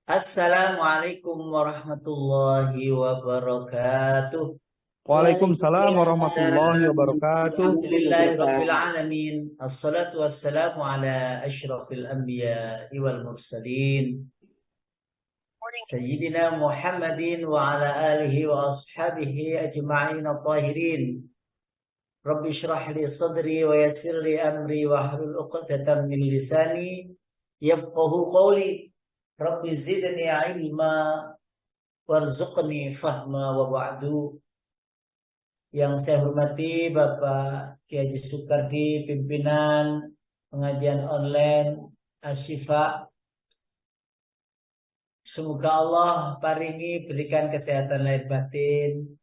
Assalamualaikum warahmatullahi wabarakatuh. Waalaikumsalam warahmatullahi Waalaikumsalam wabarakatuh. warahmatullahi Alhamdulillahirabbil wabarakatuh. alamin. Assalatu wassalamu ala asyrafil anbiya'i wal mursalin. Sayyidina Muhammadin wa ala alihi wa ashabihi ajma'in at-tahirin. Rabbi shrah li sadri wa yassir li amri wa hlul 'uqdatam min lisani yafqahu qawli. Rabbi zidni ilma warzuqni fahma wa ba'du. Yang saya hormati Bapak Kiai Haji Sukardi, pimpinan pengajian online Asyifa. Semoga Allah paringi berikan kesehatan lahir batin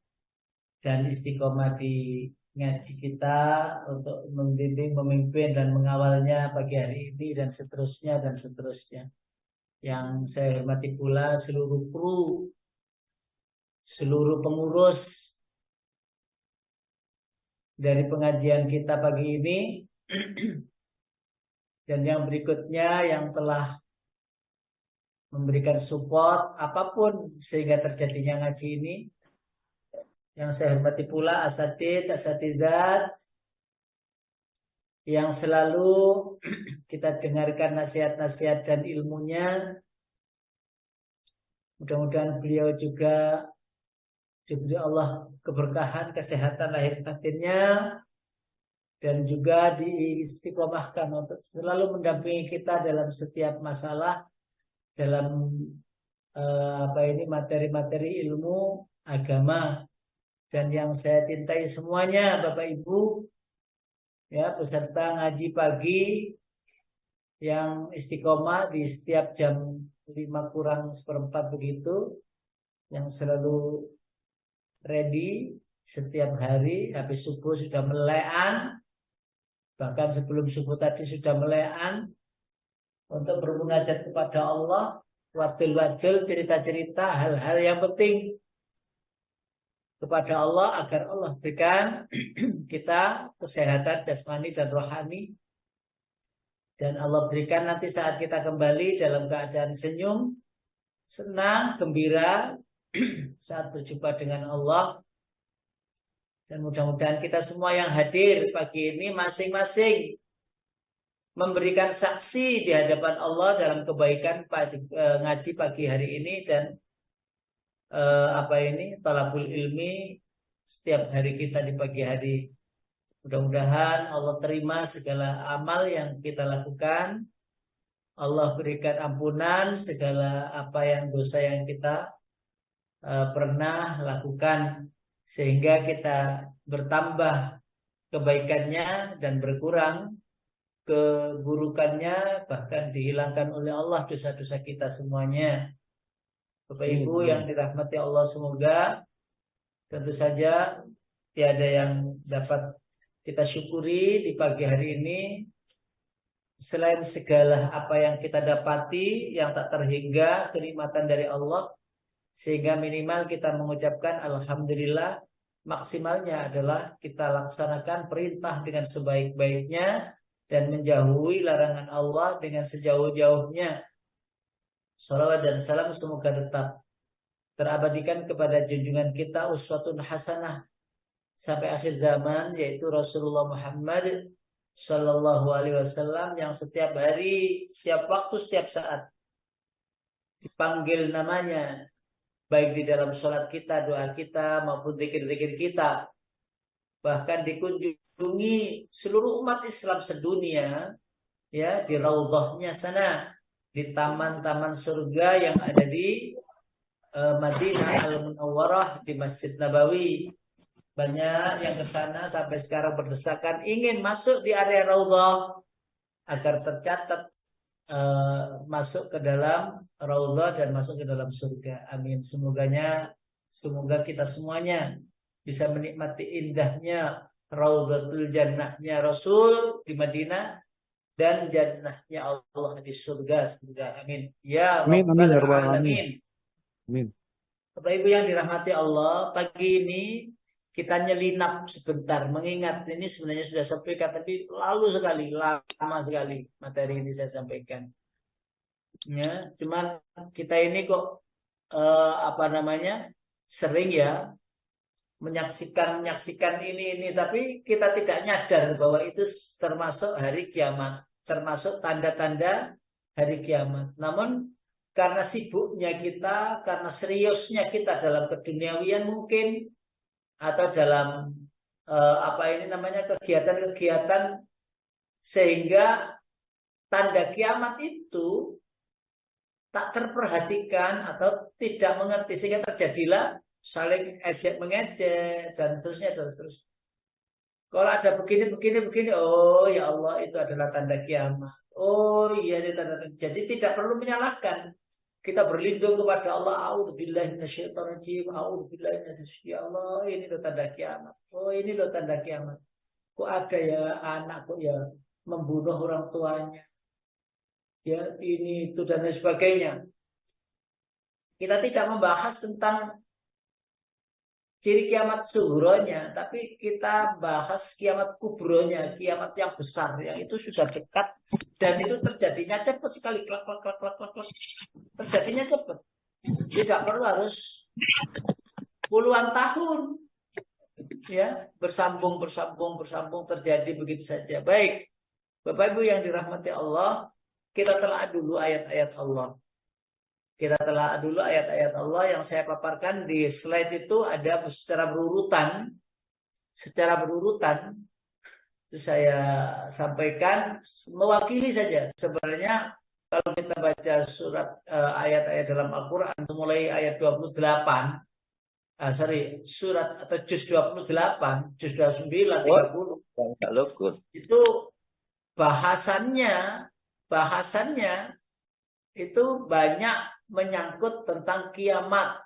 dan istiqomah di ngaji kita untuk membimbing, memimpin dan mengawalnya pagi hari ini dan seterusnya dan seterusnya. Yang saya hormati pula seluruh kru, seluruh pengurus dari pengajian kita pagi ini dan yang berikutnya yang telah memberikan support apapun sehingga terjadinya ngaji ini. Yang saya hormati pula asatidzat yang selalu kita dengarkan nasihat-nasihat dan ilmunya. Mudah-mudahan beliau juga diberi Allah keberkahan, kesehatan lahir batinnya, dan juga diistiqomahkan untuk selalu mendampingi kita dalam setiap masalah, dalam materi-materi ilmu agama. Dan yang saya cintai semuanya Bapak Ibu, ya, peserta ngaji pagi yang istiqomah di setiap jam 5:45 begitu, yang selalu ready setiap hari. Habis subuh sudah melean, bahkan sebelum subuh tadi sudah melean untuk bermunajat kepada Allah, wadil-wadil, cerita-cerita hal-hal yang penting kepada Allah agar Allah berikan kita kesehatan jasmani dan rohani, dan Allah berikan nanti saat kita kembali dalam keadaan senyum, senang, gembira saat berjumpa dengan Allah. Dan mudah-mudahan kita semua yang hadir pagi ini masing-masing memberikan saksi di hadapan Allah dalam kebaikan ngaji pagi hari ini dan talabul ilmi setiap hari kita di pagi hari. Mudah-mudahan Allah terima segala amal yang kita lakukan. Allah berikan ampunan segala apa yang dosa yang kita pernah lakukan, sehingga kita bertambah kebaikannya dan berkurang keburukannya, bahkan dihilangkan oleh Allah dosa-dosa kita semuanya. Bapak Ibu yang dirahmati Allah, semoga tentu saja tiada yang dapat kita syukuri di pagi hari ini selain segala apa yang kita dapati yang tak terhingga kenikmatan dari Allah, sehingga minimal kita mengucapkan alhamdulillah. Maksimalnya adalah kita laksanakan perintah dengan sebaik-baiknya dan menjauhi larangan Allah dengan sejauh-jauhnya. Salawat dan salam semoga tetap terabadikan kepada junjungan kita uswatun hasanah sampai akhir zaman, yaitu Rasulullah Muhammad Sallallahu Alaihi Wasallam, yang setiap hari, setiap waktu, setiap saat dipanggil namanya, baik di dalam sholat kita, doa kita, maupun zikir-zikir kita. Bahkan dikunjungi seluruh umat Islam sedunia, ya, di raudhahnya sana, di taman-taman surga yang ada di Madinah Al-Munawwarah, di Masjid Nabawi. Banyak yang ke sana sampai sekarang berdesakan ingin masuk di area raudhah agar tercatat masuk ke dalam raudhah dan masuk ke dalam surga. Amin. Semoga kita semuanya bisa menikmati indahnya raudhatul jannahnya Rasul di Madinah dan jannahnya Allah di surga. Semoga amin. Ya Rabbal alamin. Amin. Bapak Ibu yang dirahmati Allah, pagi ini kita nyelinap sebentar, mengingat ini sebenarnya sudah sampaikan, tapi lama sekali materi ini saya sampaikan. Ya, cuman kita ini kok sering ya menyaksikan ini, tapi kita tidak nyadar bahwa itu termasuk hari kiamat, termasuk tanda-tanda hari kiamat. Namun karena sibuknya kita, karena seriusnya kita dalam keduniawian mungkin, atau dalam kegiatan-kegiatan, sehingga tanda kiamat itu tak terperhatikan atau tidak mengerti, sehingga terjadilah saling ejek mengejek dan seterusnya. Kalau ada begini, oh ya Allah, itu adalah tanda kiamat. Oh iya, ini tanda. Jadi tidak perlu menyalahkan. Kita berlindung kepada Allah. A'udzubillahi minasyaitonirrajim. A'udzubillahi minasyaitonirrajim. Ya Allah, ini loh tanda kiamat. Oh, ini loh tanda kiamat. Kok ada ya anak kok ya membunuh orang tuanya. Ya, ini itu dan lain sebagainya. Kita tidak membahas tentang ciri kiamat sughronya, tapi kita bahas kiamat kubronya, kiamat yang besar, yang itu sudah dekat dan itu terjadinya cepat sekali, klak. Terjadinya cepat. Tidak perlu harus puluhan tahun, ya, bersambung terjadi begitu saja. Baik, Bapak Ibu yang dirahmati Allah, kita telah dulu ayat-ayat Allah. Kita telah dulu ayat-ayat Allah yang saya paparkan di slide itu ada secara berurutan. Itu saya sampaikan mewakili saja. Sebenarnya kalau kita baca surat ayat-ayat dalam Al-Quran mulai ayat 28, surat atau juz 28, juz 29, 30, itu bahasannya itu banyak menyangkut tentang kiamat,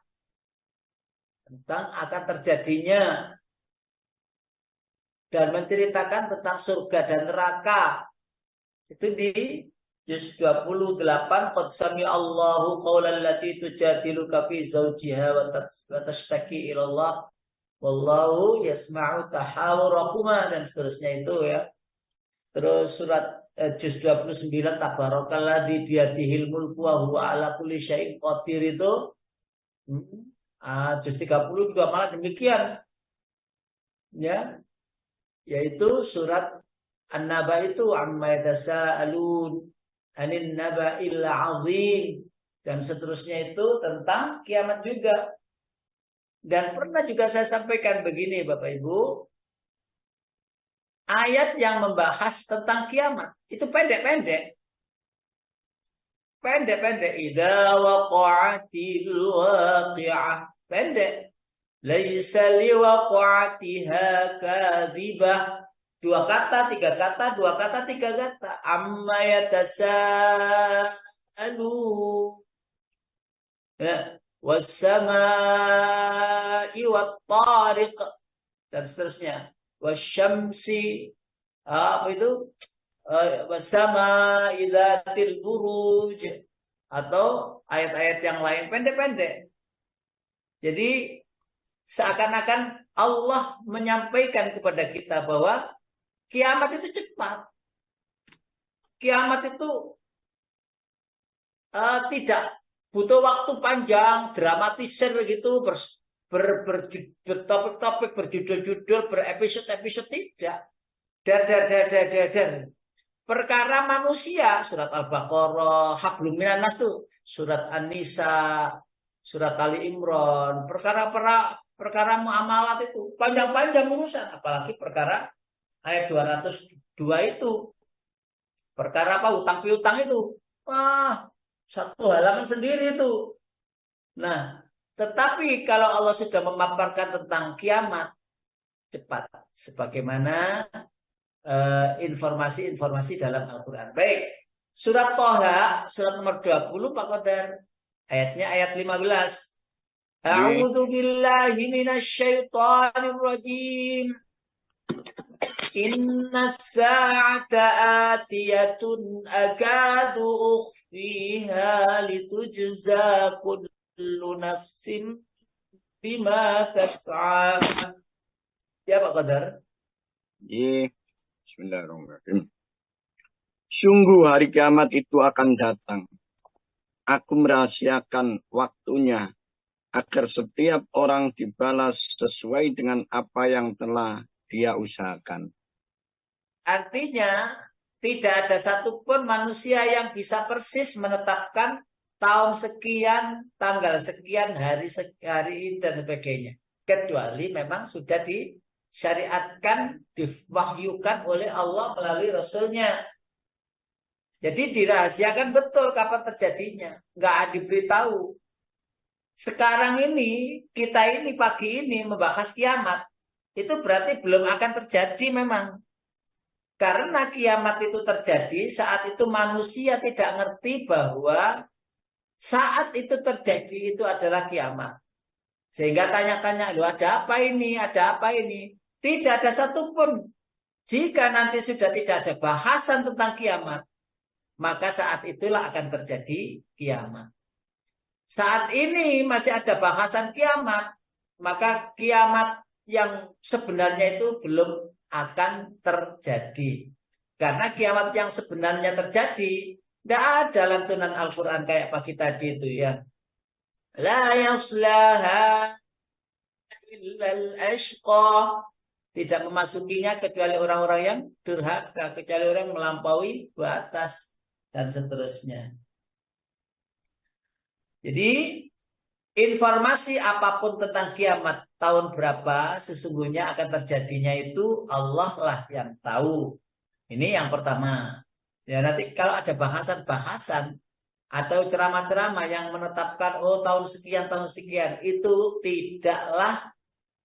tentang akan terjadinya, dan menceritakan tentang surga dan neraka. Itu di juz 28, qad sami'allahu qaulal lati tujadiluka fi zawjiha wa tashtaki ila Allah wallahu yasma'u tahawurakuma, dan seterusnya itu ya. Terus surat juz 29, tabarakalladzi biyadihil mulku wa huwa ala kulli syai'in qadir, itu juz 30 juga malah demikian. Ya. Yaitu surat An-Naba itu amma yatasaalun anin naba'il 'adzim, dan seterusnya itu tentang kiamat juga. Dan pernah juga saya sampaikan begini Bapak Ibu, ayat yang membahas tentang kiamat itu pendek-pendek. Idza waqa'atil waqi'ah, pendek. Laisa liwaqa'atiha kadzibah. 2 kata, 3 kata, 2 kata, 3 kata. Amma yatasaalu. Ya, was-samaa'i wat-tariq, dan seterusnya. Wasyamsi, apa itu? Wasama idzatil buruj, atau ayat-ayat yang lain pendek-pendek. Jadi seakan-akan Allah menyampaikan kepada kita bahwa kiamat itu cepat. Kiamat itu tidak butuh waktu panjang, dramatisir gitu, bertopik-topik, berjudul-judul, berepisode-episode, tidak. Dar. Perkara manusia, surat Al-Baqarah, Hablum minan nas tuh, surat An-Nisa, surat Ali Imran, perkara muamalat itu panjang-panjang urusan, apalagi perkara ayat 202 itu. Perkara apa? Utang piutang itu. Wah, 1 halaman sendiri itu. Nah, tetapi kalau Allah sudah memaparkan tentang kiamat, cepat, sebagaimana informasi-informasi dalam Al-Quran. Baik, surat Thaha, surat nomor 20 Pak Qadar, ayatnya ayat 15. A'udzu billahi minasyaitonir rajim. Innas sa'ata atiyatun akadu ukhfiha litujza kullu nafsin bima tas'a. Ya Pak Qadar. Bismillahirrahmanirrahim. Sungguh hari kiamat itu akan datang. aku merahasiakan waktunya agar setiap orang dibalas sesuai dengan apa yang telah dia usahakan. Artinya, tidak ada satupun manusia yang bisa persis menetapkan tahun sekian, tanggal sekian, hari dan sebagainya. Kecuali memang sudah disyariatkan, diwahyukan oleh Allah melalui Rasulnya. Jadi dirahasiakan betul kapan terjadinya. Nggak diberitahu. Sekarang ini, kita ini pagi ini membahas kiamat. Itu berarti belum akan terjadi memang. Karena kiamat itu terjadi saat itu manusia tidak ngerti bahwa saat itu terjadi itu adalah kiamat. Sehingga tanya-tanya, loh ada apa ini, ada apa ini. Tidak ada satupun. Jika nanti sudah tidak ada bahasan tentang kiamat, maka saat itulah akan terjadi kiamat. Saat ini masih ada bahasan kiamat, maka kiamat yang sebenarnya itu belum akan terjadi. Karena kiamat yang sebenarnya terjadi, tidak ada lantunan Al-Quran kayak pagi tadi itu ya. La yaslaha illal ashqa. Tidak memasukinya kecuali orang-orang yang durhaka, kecuali orang yang melampaui batas dan seterusnya. Jadi informasi apapun tentang kiamat tahun berapa sesungguhnya akan terjadinya itu Allah lah yang tahu. Ini yang pertama. Ya nanti kalau ada bahasan-bahasan atau ceramah-ceramah yang menetapkan tahun sekian itu tidaklah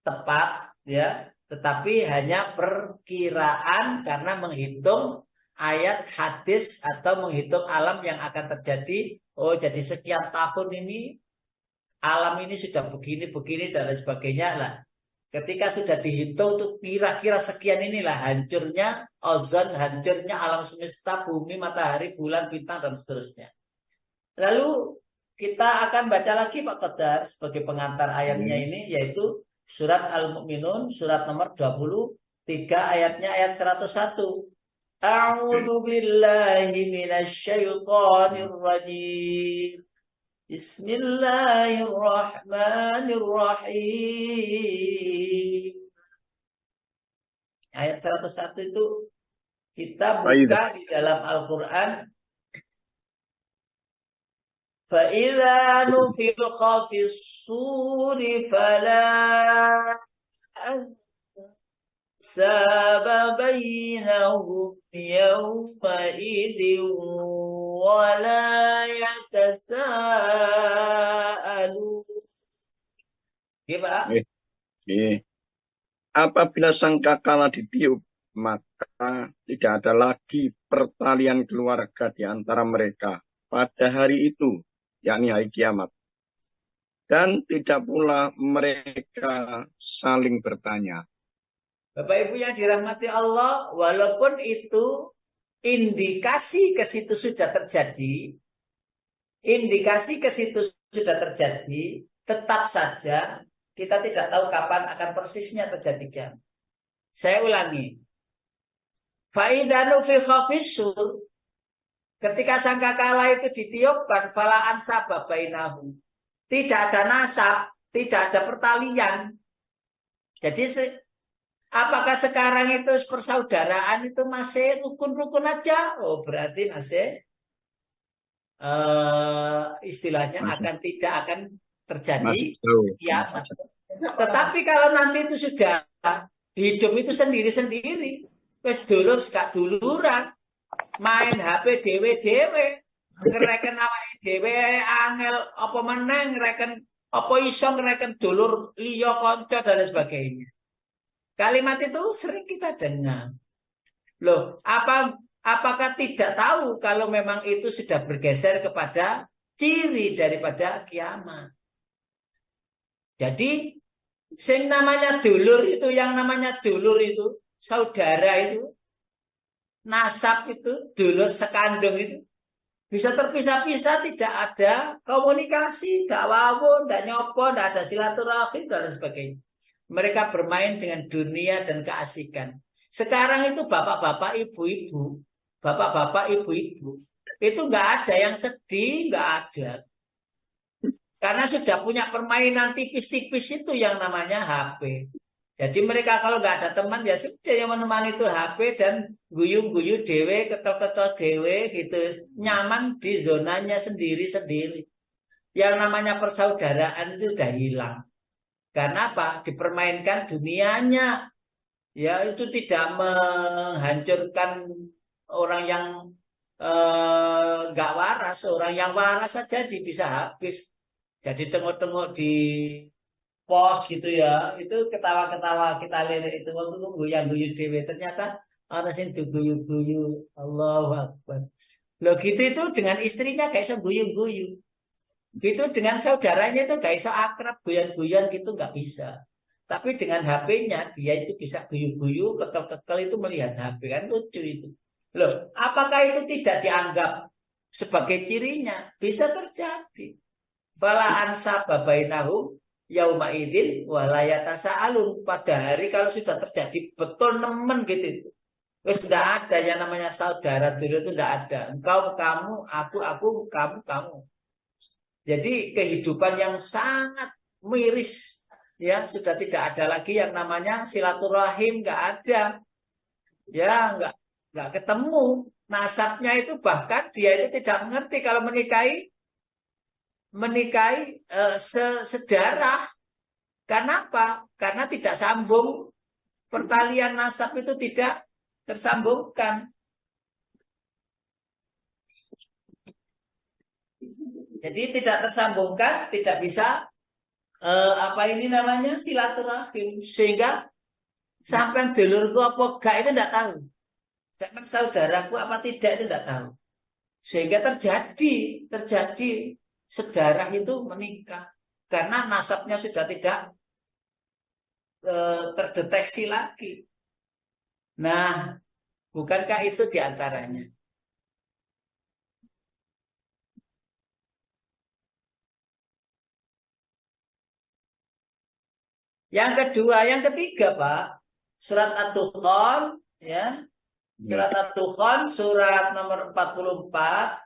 tepat ya, tetapi hanya perkiraan karena menghitung ayat hadis atau menghitung alam yang akan terjadi. Oh, jadi sekian tahun ini alam ini sudah begini dan lain sebagainya lah. Ketika sudah dihitung tuh kira-kira sekian inilah hancurnya ozon, hancurnya alam semesta, bumi, matahari, bulan, bintang dan seterusnya. Lalu kita akan baca lagi Pak Qadar sebagai pengantar ayatnya ini yaitu surat Al-Mu'minun surat nomor 23 ayatnya ayat 101. A'udzu billahi minasyaitonir rajim. Bismillahirrahmanirrahim. Ayat 101 itu kita buka di dalam Al-Qur'an. فَإِذَا نُفِخَ فِي الصُّورِ فَلَا أَنْسَابَ بَيْنَهُمْ يَوْمَئِذٍ وَلَا يَتَسَاءَلُونَ. Oke, Pak. Apabila sangkakala ditiup, maka tidak ada lagi pertalian keluarga di antara mereka pada hari itu, yakni hari kiamat. Dan tidak pula mereka saling bertanya. Bapak Ibu yang dirahmati Allah, walaupun itu indikasi ke situ sudah terjadi, tetap saja kita tidak tahu kapan akan persisnya terjadi kiamat. Saya ulangi. Fa'idha nufikha fis-sur. Ketika sangkakala itu ditiupkan, fala ansaba bainahu. Tidak ada nasab, tidak ada pertalian. Jadi apakah sekarang itu persaudaraan itu masih rukun-rukun aja? Oh, berarti masih istilahnya tidak akan terjadi kiamat. Tetapi kalau nanti itu sudah hidup itu sendiri-sendiri, wis dulur gak duluran, main HP dewe-dewe, ngereken awake dhewe angel apa meneng ngereken apa iso ngereken dulur liya kanca dan lain sebagainya. Kalimat itu sering kita dengar. Loh, apakah tidak tahu kalau memang itu sudah bergeser kepada ciri daripada kiamat? Jadi yang namanya dulur itu, saudara itu, nasab itu, dulur sekandung itu bisa terpisah-pisah, tidak ada komunikasi, tidak wawon, tidak nyopo, tidak ada silaturahim dan lain sebagainya. Mereka bermain dengan dunia dan keasikan. Sekarang itu bapak-bapak, ibu-ibu, itu nggak ada yang sedih, nggak ada. Karena sudah punya permainan tipis-tipis itu yang namanya HP. Jadi mereka kalau nggak ada teman ya sudah yang menemani itu HP dan guyu-guyu dewe, kekel-kekel dewe gitu. Nyaman di zonanya sendiri-sendiri. Yang namanya persaudaraan itu udah hilang. Karena apa? Dipermainkan dunianya. Ya itu tidak menghancurkan orang yang nggak waras. Orang yang waras saja bisa habis. Jadi tengok-tengok di pos gitu ya, itu ketawa-ketawa kita lihat itu waktu itu goyang-guyu dewe ternyata orang sing guyu-guyu Allahu Akbar. Loh gitu itu dengan istrinya gak iso guyu-guyu. Gitu dengan saudaranya itu gak iso akrab guyon-guyon gitu nggak bisa. Tapi dengan HP-nya dia itu bisa guyu-guyu, kekel-kekel itu melihat HP kan lucu itu. Loh, apakah itu tidak dianggap sebagai cirinya? Bisa terjadi. Fala ansa babainahum yauma idin walayatasa alun. Pada hari kalau sudah terjadi betul nemen gitu. Wes tidak ada yang namanya saudara dulu itu tidak ada. Engkau kamu, aku, kamu. Jadi kehidupan yang sangat miris ya sudah tidak ada lagi yang namanya silaturahim, nggak ada. Ya nggak ketemu. Nasabnya itu bahkan dia itu tidak mengerti kalau menikahi sedarah. Karena apa? Karena tidak sambung. Pertalian nasab itu tidak tersambungkan. Jadi tidak tersambungkan, tidak bisa silaturahim. Sehingga sampai dulurku apa gak itu tidak tahu. Sampai saudaraku apa tidak itu tidak tahu. Sehingga terjadi sedarah itu menikah karena nasabnya sudah tidak terdeteksi lagi. Nah, bukankah itu diantaranya? Yang kedua, yang ketiga, Pak, surat At-Dukhan, ya, surat At-Dukhan, surat nomor 44,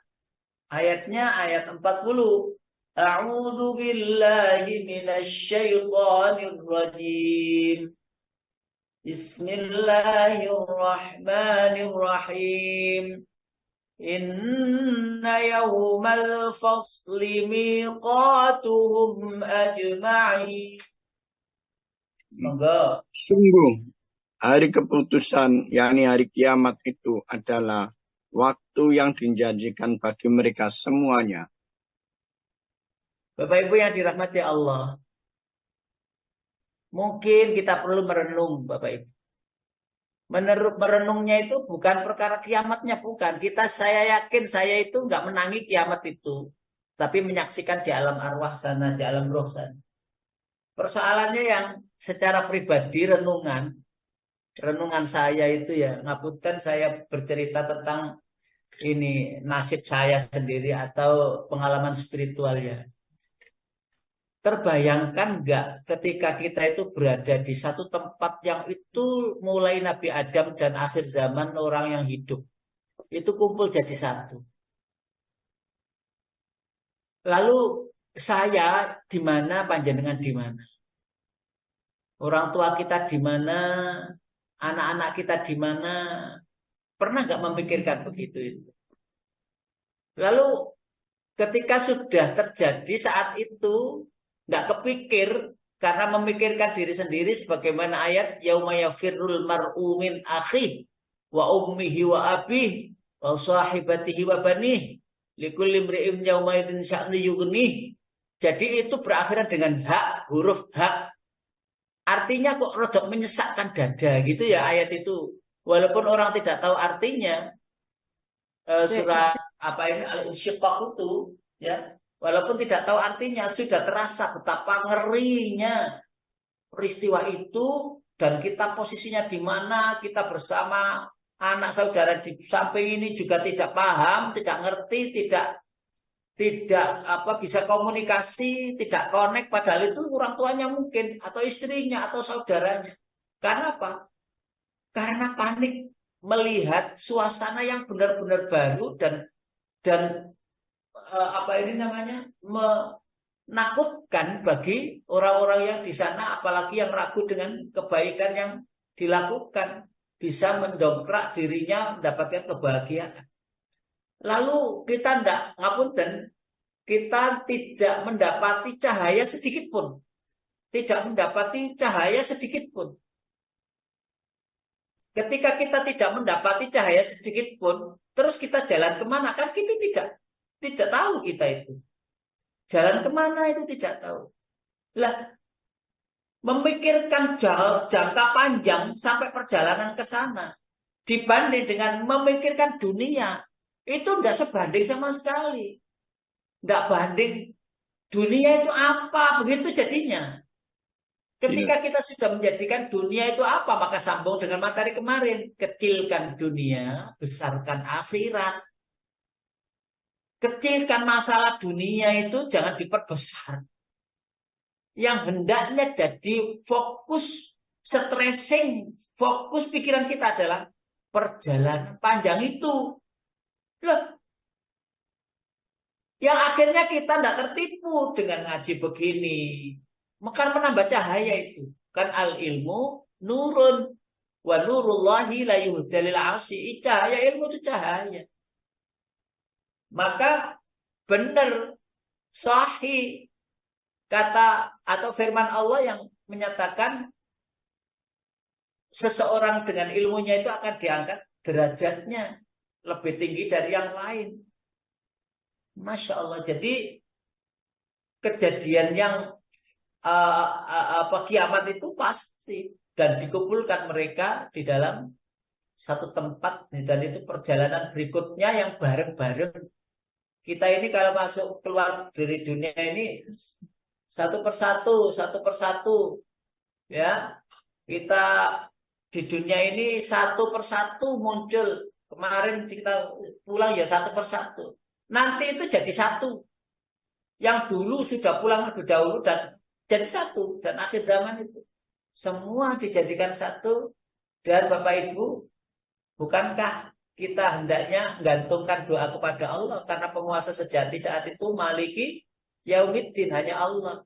ayatnya ayat 40. A'udzu billahi minasyaitonir rajim. Bismillahirrahmanirrahim. Inna yawmal fasli miqatuhum ajma'in. Monggo. Sungguh, hari keputusan, yakni hari kiamat itu adalah waktu yang dijanjikan bagi mereka semuanya. Bapak Ibu yang dirahmati Allah. Mungkin kita perlu merenung, Bapak Ibu. Merenungnya itu bukan perkara kiamatnya, bukan. Saya yakin saya itu nggak menangi kiamat itu. Tapi menyaksikan di alam arwah sana, di alam roh sana. Persoalannya yang secara pribadi renungan saya itu ya, ngapunten saya bercerita tentang ini nasib saya sendiri atau pengalaman spiritual ya. Terbayangkan nggak ketika kita itu berada di satu tempat yang itu mulai Nabi Adam dan akhir zaman orang yang hidup. Itu kumpul jadi satu. Lalu saya di mana, panjenengan di mana? Orang tua kita di mana? Anak-anak kita di mana? Pernah nggak memikirkan begitu itu? Lalu ketika sudah terjadi saat itu nggak kepikir karena memikirkan diri sendiri sebagaimana ayat yauma yafirrul mar'u min akhihi wa ummihi wa abihi wa sahibatihi wa banihi likulli imri'in yauma idzin sya'nu yughni. Jadi itu berakhiran dengan hak, huruf hak. Artinya kok rodok menyesakkan dada gitu ya ayat itu. Walaupun orang tidak tahu artinya surat apa ini Al-Insyiqaq itu ya. Walaupun tidak tahu artinya, sudah terasa betapa ngerinya peristiwa itu dan kita posisinya di mana, kita bersama anak saudara di samping ini juga tidak paham, tidak ngerti, tidak bisa komunikasi, tidak connect, padahal itu orang tuanya mungkin atau istrinya atau saudaranya. Karena apa? Karena panik melihat suasana yang benar-benar baru dan dan apa ini namanya, menakutkan bagi orang-orang yang di sana, apalagi yang ragu dengan kebaikan yang dilakukan, bisa mendongkrak dirinya mendapatkan kebahagiaan. Lalu kita ngapunten, kita tidak mendapati cahaya sedikit pun. Tidak mendapati cahaya sedikit pun. Ketika kita tidak mendapati cahaya sedikit pun, terus kita jalan kemana? Kan kita tidak tahu kita itu. Jalan kemana itu tidak tahu. Lah, memikirkan jangka panjang sampai perjalanan ke sana, dibanding dengan memikirkan dunia, itu tidak sebanding sama sekali. Tidak banding. Dunia itu apa? Begitu jadinya. Ketika kita sudah menjadikan dunia itu apa, maka sambung dengan materi kemarin. Kecilkan dunia, besarkan akhirat. Kecilkan masalah dunia itu jangan diperbesar. Yang hendaknya jadi fokus stressing, fokus pikiran kita adalah perjalanan panjang itu. Loh, yang akhirnya kita tidak tertipu dengan ngaji begini. Maka menambah cahaya itu. Kan al-ilmu nurun. Wa nurullahi la yuhdalil asi. Cahaya ilmu itu cahaya. Maka benar sahih kata atau firman Allah yang menyatakan seseorang dengan ilmunya itu akan diangkat derajatnya lebih tinggi dari yang lain. Masya Allah. Jadi kejadian yang kiamat itu pasti, dan dikumpulkan mereka di dalam satu tempat, dan itu perjalanan berikutnya yang bareng-bareng. Kita ini kalau masuk keluar dari dunia ini satu persatu ya. Kita di dunia ini satu persatu muncul. Kemarin kita pulang ya satu persatu. Nanti itu jadi satu. Yang dulu sudah pulang lebih dahulu dan jadi satu. Dan akhir zaman itu semua dijadikan satu. Dan Bapak Ibu, bukankah kita hendaknya menggantungkan doa kepada Allah, karena penguasa sejati saat itu Maliki Yaumiddin, hanya Allah.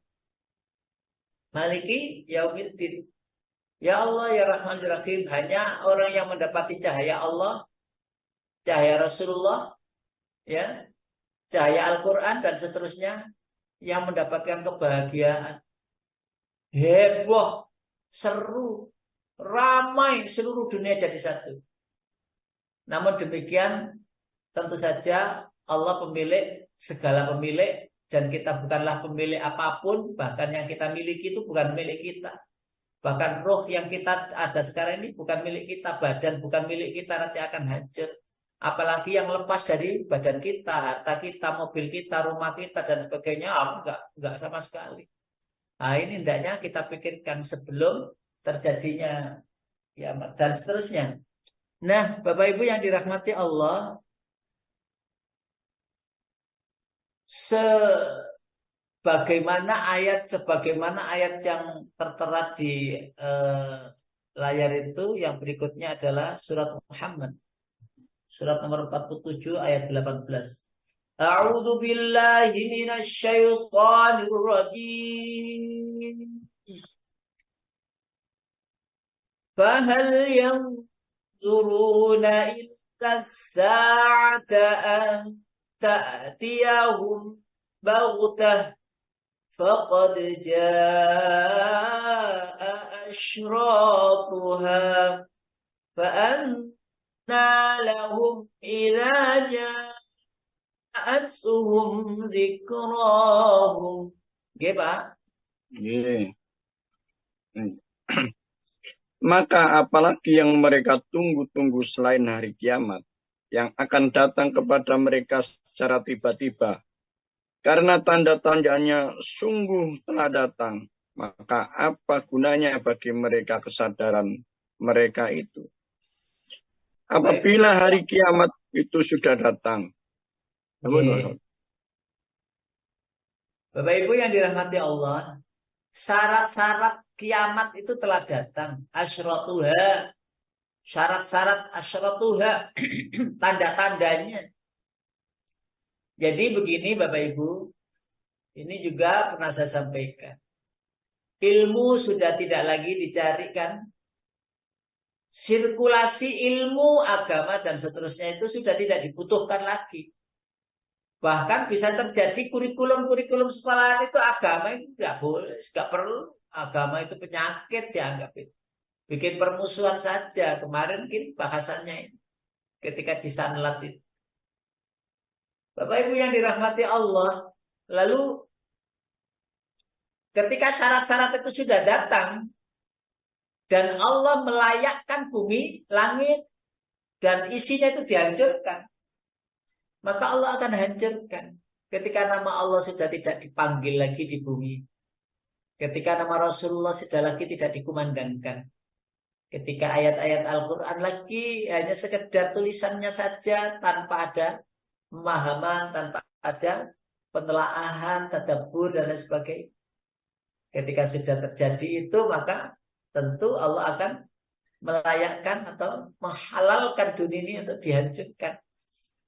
Maliki Yaumiddin. Ya Allah ya Rahman ya Rahim, hanya orang yang mendapati cahaya Allah, cahaya Rasulullah, ya, cahaya Al-Quran dan seterusnya, yang mendapatkan kebahagiaan. Heboh, seru, ramai, seluruh dunia jadi satu. Namun demikian, tentu saja Allah pemilik, segala pemilik, dan kita bukanlah pemilik apapun. Bahkan yang kita miliki itu bukan milik kita. Bahkan roh yang kita ada sekarang ini bukan milik kita. Badan bukan milik kita, nanti akan hancur. Apalagi yang lepas dari badan kita, harta kita, mobil kita, rumah kita, dan sebagainya. Enggak sama sekali. Nah, ini hendaknya kita pikirkan sebelum terjadinya kiamat dan seterusnya. Nah, Bapak Ibu yang dirahmati Allah, sebagaimana ayat yang tertera di layar itu, yang berikutnya adalah surat Muhammad. Surat nomor 47 ayat 18. A'udzu billahi minasy syaithanir rajim. Fahal yanzuruna illa as-sa'ata an ta'tiyahum baghtah faqad jaa'a ashratuha fa'anna lahum idza ja'atuhum dzikrahum. Nggih, Pak? Nggih. Maka apalagi yang mereka tunggu-tunggu selain hari kiamat, yang akan datang kepada mereka secara tiba-tiba. Karena tanda-tandanya sungguh telah datang, maka apa gunanya bagi mereka kesadaran mereka itu? Apabila hari kiamat itu sudah datang. Bapak Ibu yang dirahmati Allah, syarat-syarat kiamat itu telah datang. Asyratuha, syarat-syarat asyratuha, tanda-tandanya. Jadi begini Bapak Ibu, ini juga pernah saya sampaikan. Ilmu sudah tidak lagi dicarikan. Sirkulasi ilmu, agama, dan seterusnya itu sudah tidak dibutuhkan lagi. Bahkan bisa terjadi kurikulum-kurikulum sekolahan itu agama itu nggak boleh, nggak perlu. Agama itu penyakit dianggap itu. Bikin permusuhan saja. Kemarin bahasannya ini. Ketika di Sanlat itu. Bapak Ibu yang dirahmati Allah. Lalu ketika syarat-syarat itu sudah datang. Dan Allah melayakkan bumi, langit, dan isinya itu dihancurkan. Maka Allah akan hancurkan. Ketika nama Allah sudah tidak dipanggil lagi di bumi. Ketika nama Rasulullah sudah lagi tidak dikumandangkan. Ketika ayat-ayat Al-Quran lagi hanya sekedar tulisannya saja tanpa ada pemahaman, tanpa ada penelaahan, tadabbur, dan lain sebagainya. Ketika sudah terjadi itu, maka tentu Allah akan melayakkan atau menghalalkan dunia ini untuk dihancurkan.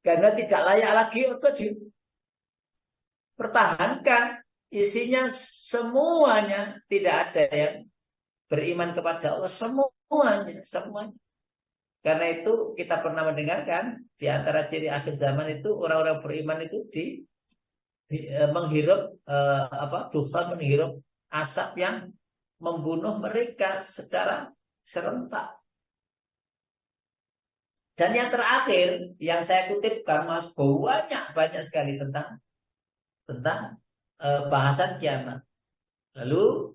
Karena tidak layak lagi untuk dipertahankan. Isinya semuanya tidak ada yang beriman kepada Allah. Semuanya. Karena itu kita pernah mendengarkan di antara ciri akhir zaman itu orang-orang beriman itu menghirup dufan, menghirup asap yang membunuh mereka secara serentak. Dan yang terakhir yang saya kutipkan Mas, banyak sekali tentang bahasan kiamat. Lalu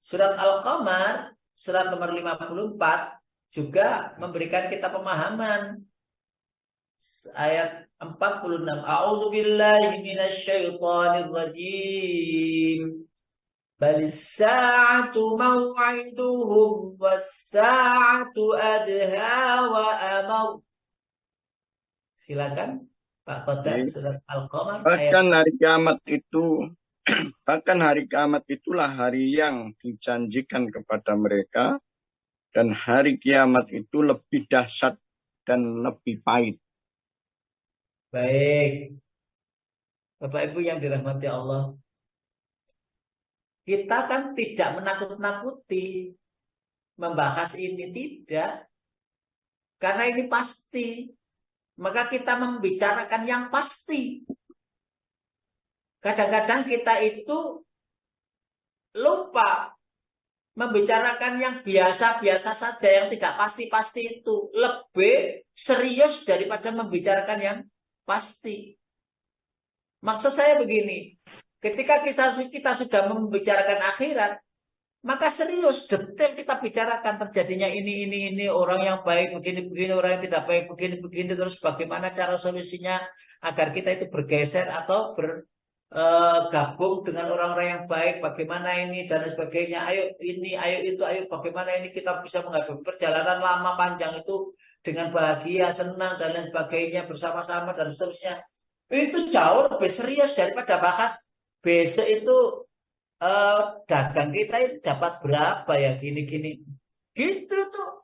surat Al-Qamar surat nomor 54 juga memberikan kita pemahaman ayat 46. A'udzubillahi minasyaitonirrajim. Balisa'atu maw'iduhum was-sa'atu adha wa amar. Silakan Pak Qadar, surat Al-Qamar bahkan hari kiamat itulah hari yang dijanjikan kepada mereka, dan hari kiamat itu lebih dahsyat dan lebih pahit. Baik. Bapak Ibu yang dirahmati Allah, kita kan tidak menakut-nakuti membahas ini, tidak. Karena ini pasti. Maka kita membicarakan yang pasti. Kadang-kadang kita itu lupa membicarakan yang biasa-biasa saja, yang tidak pasti-pasti itu. Lebih serius daripada membicarakan yang pasti. Maksud saya begini. Ketika kita sudah membicarakan akhirat, maka serius, detail kita bicarakan terjadinya ini, orang yang baik begini, orang yang tidak baik begini, terus bagaimana cara solusinya agar kita itu bergeser atau bergabung dengan orang-orang yang baik, bagaimana ini dan sebagainya. Ayo ini, ayo itu, ayo bagaimana ini kita bisa menghadapi perjalanan lama panjang itu dengan bahagia, senang dan lain sebagainya bersama-sama dan seterusnya. Itu jauh lebih serius daripada bahas besok itu dagang kita itu dapat berapa ya gini-gini. Gitu tuh.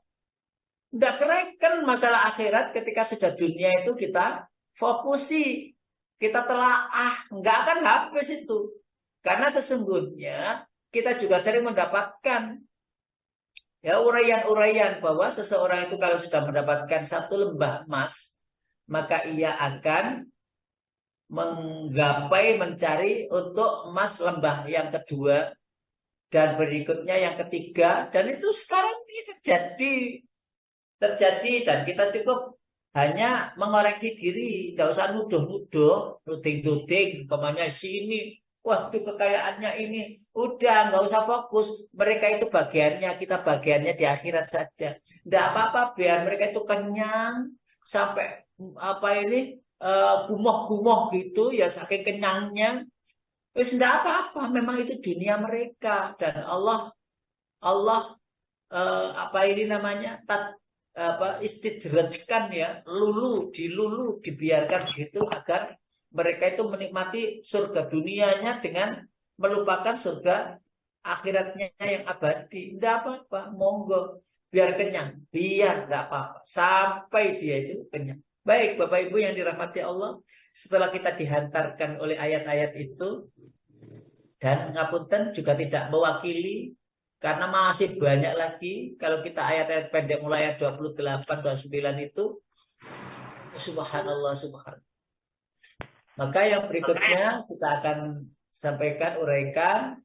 Nggak keren masalah akhirat ketika sudah dunia itu kita fokusi. Kita telaah. Nggak akan habis itu. Karena sesungguhnya kita juga sering mendapatkan ya uraian-uraian bahwa seseorang itu kalau sudah mendapatkan satu lembah emas, maka ia akan menggapai mencari untuk emas lembah yang kedua dan berikutnya yang ketiga, dan itu sekarang ini terjadi dan kita cukup hanya mengoreksi diri, tidak usah nuduh-nuduh, nuding-nuding, umpamanya sini, waduh kekayaannya ini, udah nggak usah fokus, mereka itu bagiannya, kita bagiannya di akhirat saja, tidak apa-apa, biar mereka itu kenyang sampai gumoh-gumoh gitu ya, saking kenyangnya. Wis enggak apa-apa, memang itu dunia mereka dan Allah istidrajkan ya, dilulu, dibiarkan begitu agar mereka itu menikmati surga dunianya dengan melupakan surga akhiratnya yang abadi. Enggak apa-apa, monggo, biar kenyang, biar enggak apa-apa sampai dia itu kenyang. Baik Bapak Ibu yang dirahmati Allah, setelah kita dihantarkan oleh ayat-ayat itu, dan ngapunten juga tidak mewakili karena masih banyak lagi. Kalau kita ayat-ayat pendek mulai ayat 28, 29 itu subhanallah subhanallah. Maka yang berikutnya kita akan sampaikan uraikan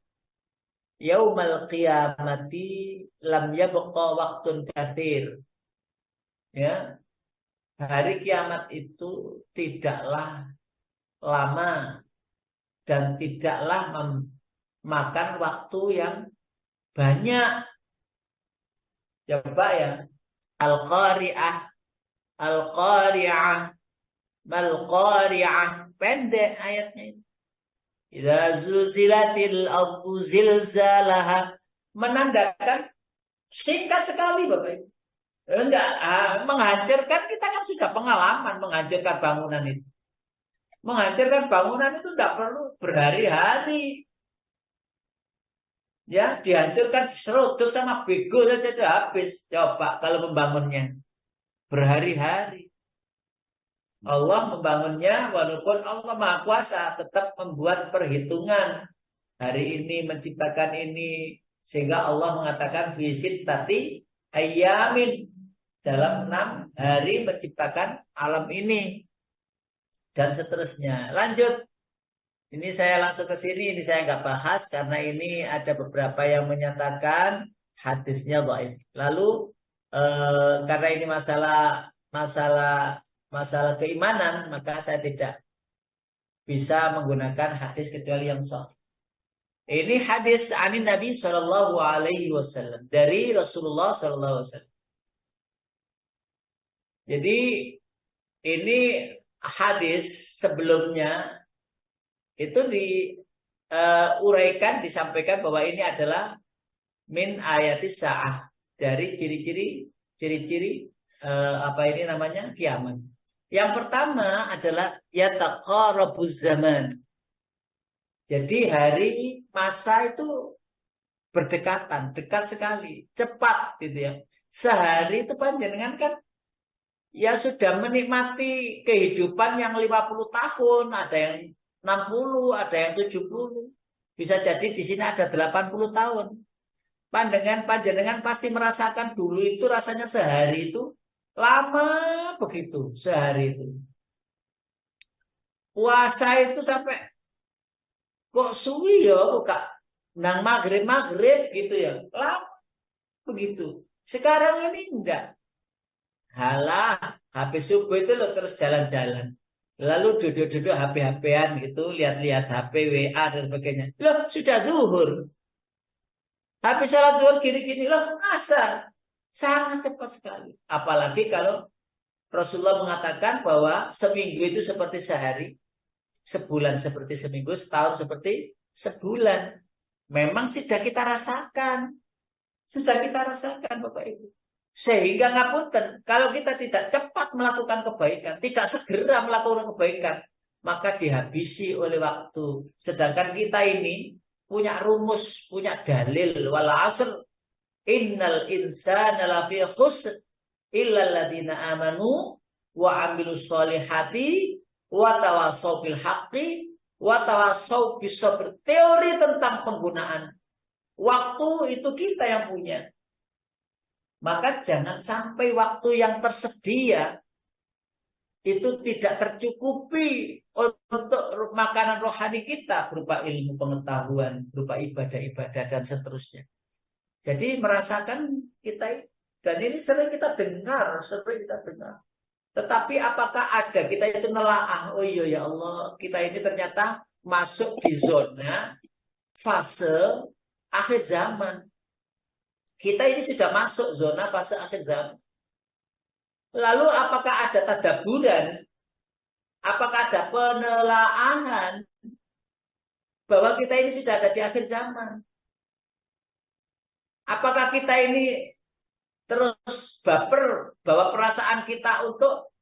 yaumal qiyamati lam yabqa waktun katsir. Ya, hari kiamat itu tidaklah lama dan tidaklah memakan waktu yang banyak. Coba ya, al-qari'ah, al-qari'ah, mal-qari'ah, pendek ayatnya itu. Idza zulzilatil ardu zilzalaha, menandakan singkat sekali Bapak Ibu. Enggak, menghancurkan kita kan sudah pengalaman menghancurkan bangunan itu. Menghancurkan bangunan itu tidak perlu berhari-hari. Ya, dihancurkan, diseruduk sama bego saja sudah habis. Coba kalau membangunnya berhari-hari. Allah membangunnya walaupun Allah Maha Kuasa tetap membuat perhitungan. Hari ini menciptakan ini sehingga Allah mengatakan fisit tati ayyamin, dalam 6 hari menciptakan alam ini dan seterusnya. Lanjut. Ini saya langsung ke sini, ini saya nggak bahas karena ini ada beberapa yang menyatakan hadisnya dhaif. Lalu karena ini masalah keimanan, maka saya tidak bisa menggunakan hadis kecuali yang sahih. Ini hadis anin Nabi Shallallahu Alaihi Wasallam, dari Rasulullah Shallallahu Alaihi Wasallam. Jadi ini hadis sebelumnya itu diuraikan, disampaikan bahwa ini adalah min ayatis sa'ah, dari ciri-ciri apa ini namanya kiamat. Yang pertama adalah yataqarabuz zaman. Jadi hari masa itu berdekatan, dekat sekali, cepat gitu ya. Sehari itu panjenengan kan ya sudah menikmati kehidupan yang 50 tahun, ada yang 60, ada yang 70. Bisa jadi di sini ada 80 tahun. Panjenengan pasti merasakan dulu itu rasanya sehari itu lama begitu, sehari itu. Puasa itu sampai kok suwi ya, kok nang maghrib gitu ya. Lama begitu. Sekarang ini enggak. Halah, habis subuh itu lo terus jalan-jalan. Lalu duduk-duduk HP-HPan gitu, lihat-lihat HP, WA dan sebagainya. Loh, sudah zuhur. Habis sholat zuhur gini-gini, loh, asar. Sangat cepat sekali. Apalagi kalau Rasulullah mengatakan bahwa seminggu itu seperti sehari, sebulan seperti seminggu, setahun seperti sebulan. Memang sudah kita rasakan. Sudah kita rasakan, Bapak Ibu. Sehingga ngapunten, kalau kita tidak cepat melakukan kebaikan, tidak segera melakukan kebaikan, maka dihabisi oleh waktu. Sedangkan kita ini punya rumus, punya dalil. Wal asr innal insana lafi khusr illa alladziina amanu wa amilus sholihati wa tawassaw bil haqqi wa tawassaw bis sabr. Teori tentang penggunaan waktu itu kita yang punya. Maka jangan sampai waktu yang tersedia itu tidak tercukupi untuk makanan rohani kita berupa ilmu pengetahuan, berupa ibadah-ibadah dan seterusnya. Jadi merasakan kita, dan ini sering kita dengar. Tetapi apakah ada kita itu nelaah, oh iya ya Allah, kita ini ternyata masuk di zona fase akhir zaman. Kita ini sudah masuk zona fase akhir zaman. Lalu apakah ada tadaburan? Apakah ada penelaahan bahwa kita ini sudah ada di akhir zaman? Apakah kita ini terus baper bahwa perasaan kita untuk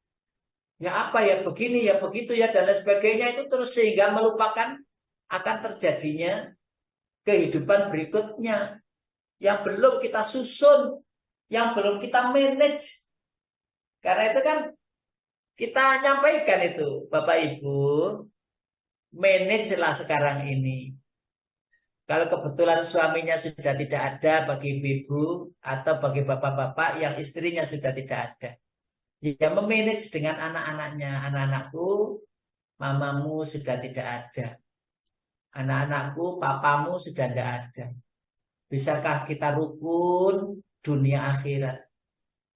ya apa ya begini ya begitu ya dan lain sebagainya itu terus sehingga melupakan akan terjadinya kehidupan berikutnya yang belum kita susun, yang belum kita manage. Karena itu kan Kita nyampaikan itu, Bapak Ibu, manage lah sekarang ini. Kalau kebetulan suaminya sudah tidak ada bagi ibu-ibu atau bagi bapak-bapak yang istrinya sudah tidak ada. Ya memanage dengan anak-anaknya. Anak-anakku, mamamu sudah tidak ada. Anak-anakku, papamu sudah tidak ada. Bisakah kita rukun dunia akhirat?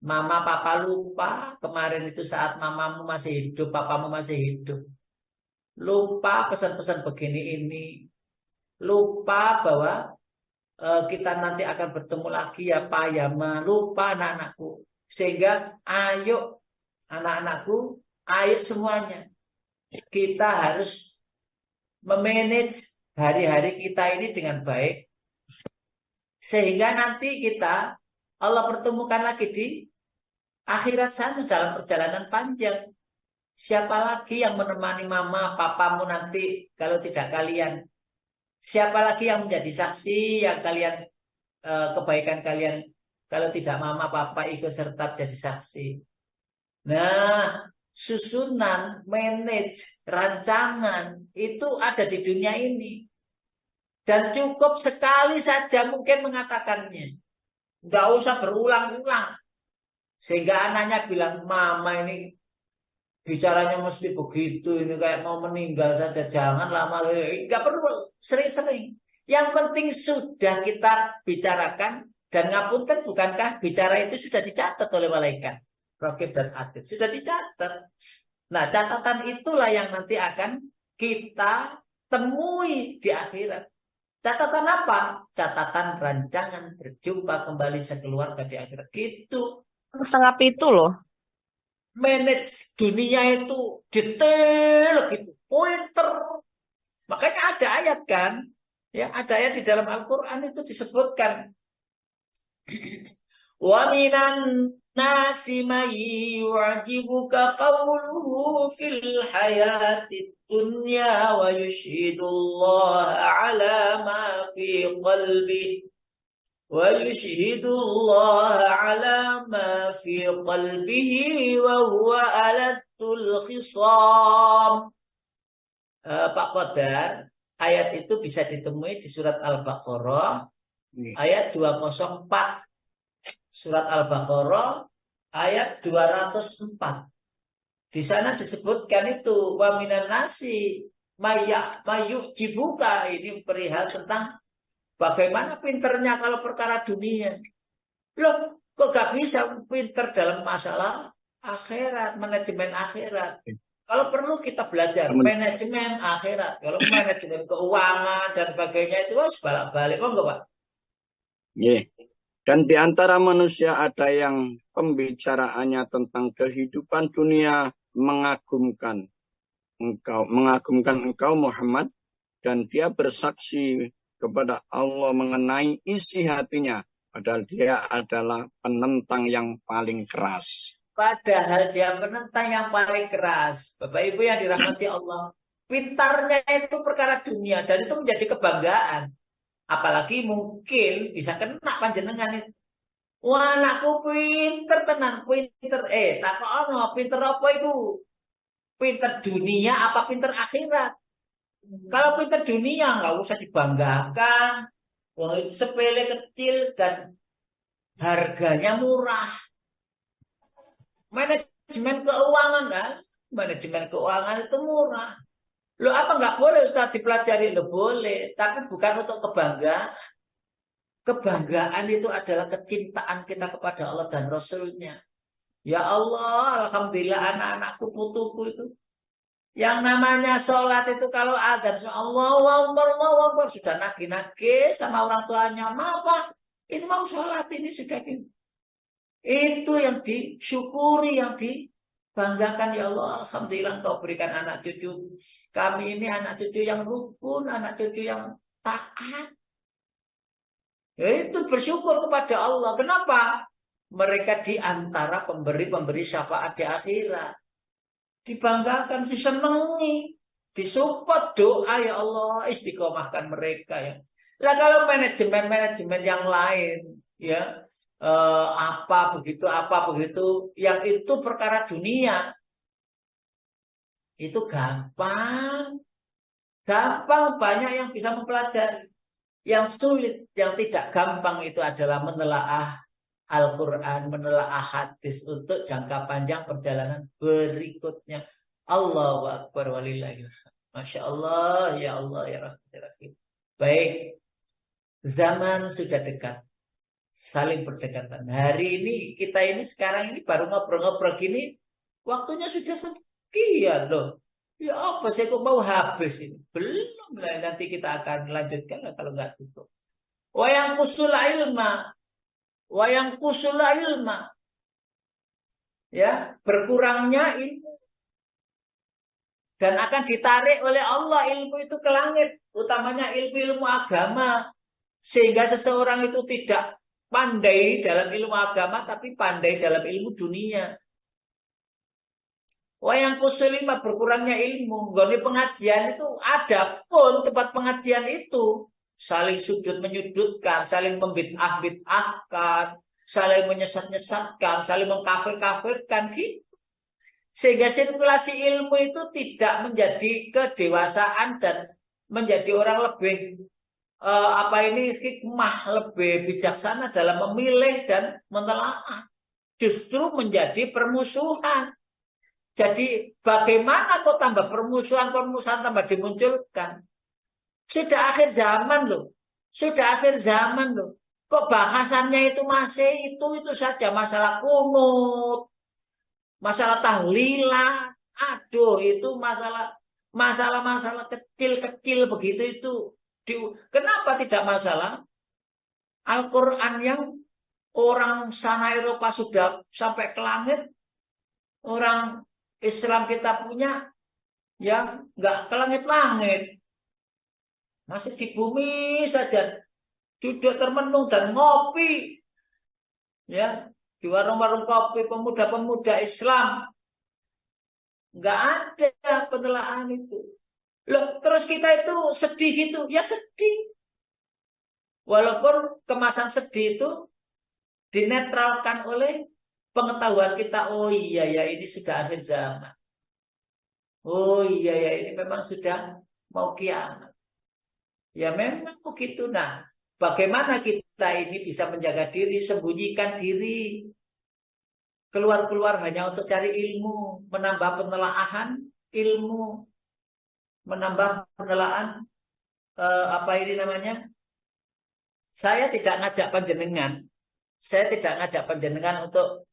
Mama papa lupa kemarin itu saat mamamu masih hidup, papamu masih hidup. Lupa pesan-pesan begini ini. Lupa bahwa kita nanti akan bertemu lagi ya Pak ya Ma. Lupa anak-anakku. Sehingga ayo anak-anakku, ayo semuanya. Kita harus memanage hari-hari kita ini dengan baik. Sehingga nanti kita Allah pertemukan lagi di akhirat sana dalam perjalanan panjang. Siapa lagi yang menemani mama, papamu nanti kalau tidak kalian? Siapa lagi yang menjadi saksi yang kalian kebaikan kalian kalau tidak mama, papa ikut serta jadi saksi? Nah, susunan, manage, rancangan itu ada di dunia ini. Dan cukup sekali saja mungkin mengatakannya. Nggak usah berulang-ulang. Sehingga anaknya bilang, mama ini bicaranya mesti begitu. Ini kayak mau meninggal saja. Jangan lama. Nggak perlu sering-sering. Yang penting sudah kita bicarakan. Dan ngapunten bukankah bicara itu sudah dicatat oleh malaikat. Raqib dan Atid. Sudah dicatat. Nah catatan itulah yang nanti akan kita temui di akhirat. Catatan apa? Catatan rancangan berjumpa kembali sekeluarga di akhirat. Gitu. Setengah pitu loh. Manage dunia itu detail gitu. Pointer. Makanya ada ayat kan. Ya, ada ayat di dalam Al-Quran itu disebutkan. Wa minan nasi may yu'jibuka qawluhu fil hayatid dunya wa yushhidullaha ala ma fi qalbihi wa yushhidullaha ala ma fi qalbihi wa huwa alatul khisam. Pak Qadar, ayat itu bisa ditemui di surat Al-Baqarah ayat 204. Surat Al-Baqarah ayat 204. Di sana disebutkan itu wa minan nasi mayu'jibuka, ini perihal tentang bagaimana pinternya kalau perkara dunia. Loh, kok gak bisa pinter dalam masalah akhirat, manajemen akhirat. Kalau perlu kita belajar manajemen akhirat. Kalau manajemen keuangan dan sebagainya itu harus balik-balik. Oh enggak, Pak? Yeah. Dan di antara manusia ada yang pembicaraannya tentang kehidupan dunia mengagumkan engkau Muhammad, dan dia bersaksi kepada Allah mengenai isi hatinya, padahal dia adalah penentang yang paling keras. Padahal dia penentang yang paling keras. Bapak Ibu yang dirahmati Allah, pintarnya itu perkara dunia dan itu menjadi kebanggaan. Apalagi mungkin bisa kena panjenengan itu. Wah, anakku pinter tenan, pinter. Takono, pinter apa itu? Pinter dunia apa pinter akhirat? Kalau pinter dunia nggak usah dibanggakan. Wah, itu sepele kecil dan harganya murah. Manajemen keuangan kan? Manajemen keuangan itu murah. Lo apa nggak boleh Ustaz dipelajari? Lo boleh, tapi bukan untuk kebanggaan. Kebanggaan itu adalah kecintaan kita kepada Allah dan Rasulnya. Ya Allah, alhamdulillah anak-anakku, putuku itu. Yang namanya sholat itu kalau adzan, Allahu Akbar, sudah nagih-nagih sama orang tuanya. Apa? Ini mau sholat, ini sudah ini. Itu yang disyukuri, yang banggakan. Ya Allah, alhamdulillah Engkau berikan anak cucu kami ini, anak cucu yang rukun, anak cucu yang taat. Ya, itu bersyukur kepada Allah. Kenapa? Mereka di antara pemberi-pemberi syafaat di akhirat. Dibanggakan, disenangi, disupport doa, ya Allah, istiqomahkan mereka ya. Lah kalau manajemen-manajemen yang lain ya, apa begitu, yang itu perkara dunia. itu gampang. Gampang, banyak yang bisa mempelajari. Yang sulit, yang tidak gampang itu adalah menelaah Al-Quran, menelaah hadis untuk jangka panjang perjalanan berikutnya. Allahu Akbar walillahil hamd. Masya Allah, ya Allah, ya Rahim. Baik, zaman sudah dekat. Saling berdekatan. Hari ini, kita ini sekarang ini baru ngobrol-ngobrol gini, waktunya sudah sekian loh. Ya apa saya kok mau habis ini? Belum lah, nanti kita akan lanjutkan lah kalau nggak tutup. Wayang kusul ilma. Wayang kusul ilma. Ya, berkurangnya ilmu. Dan akan ditarik oleh Allah ilmu itu ke langit. Utamanya ilmu-ilmu agama. Sehingga seseorang itu tidak pandai dalam ilmu agama, tapi pandai dalam ilmu dunia. Wayang kusul ilma, berkurangnya ilmu. Goni pengajian itu ada pun tempat pengajian itu saling sudut menyudutkan, saling membid'ah-bid'ahkan, saling menyesat-nyesatkan, saling mengkafir-kafirkan gitu. Sehingga sirkulasi ilmu itu tidak menjadi kedewasaan dan menjadi orang lebih hikmah, lebih bijaksana dalam memilih dan menelaah. Justru menjadi permusuhan. Jadi bagaimana kok tambah permusuhan tambah dimunculkan? Sudah akhir zaman loh. Sudah akhir zaman loh. Kok bahasannya itu masih itu saja, masalah kunut, masalah tahlilah. Aduh, itu masalah kecil-kecil begitu itu. Kenapa tidak masalah? Al-Quran yang orang sana Eropa sudah sampai ke langit, orang Islam kita punya ya nggak ke langit-langit, masih di bumi saja, duduk termenung dan ngopi ya di warung-warung kopi pemuda-pemuda Islam. Nggak ada penelaahan itu. Loh, terus kita itu sedih itu, ya sedih. Walaupun kemasan sedih itu dinetralkan oleh pengetahuan kita, oh iya ya ini sudah akhir zaman. Oh iya ya ini memang sudah mau kiamat. Ya memang begitu. Nah, bagaimana kita ini bisa menjaga diri, sembunyikan diri, keluar-keluar hanya untuk cari ilmu, menambah penelaahan ilmu, menambah penelaahan saya tidak ngajak panjenengan. Saya tidak ngajak panjenengan untuk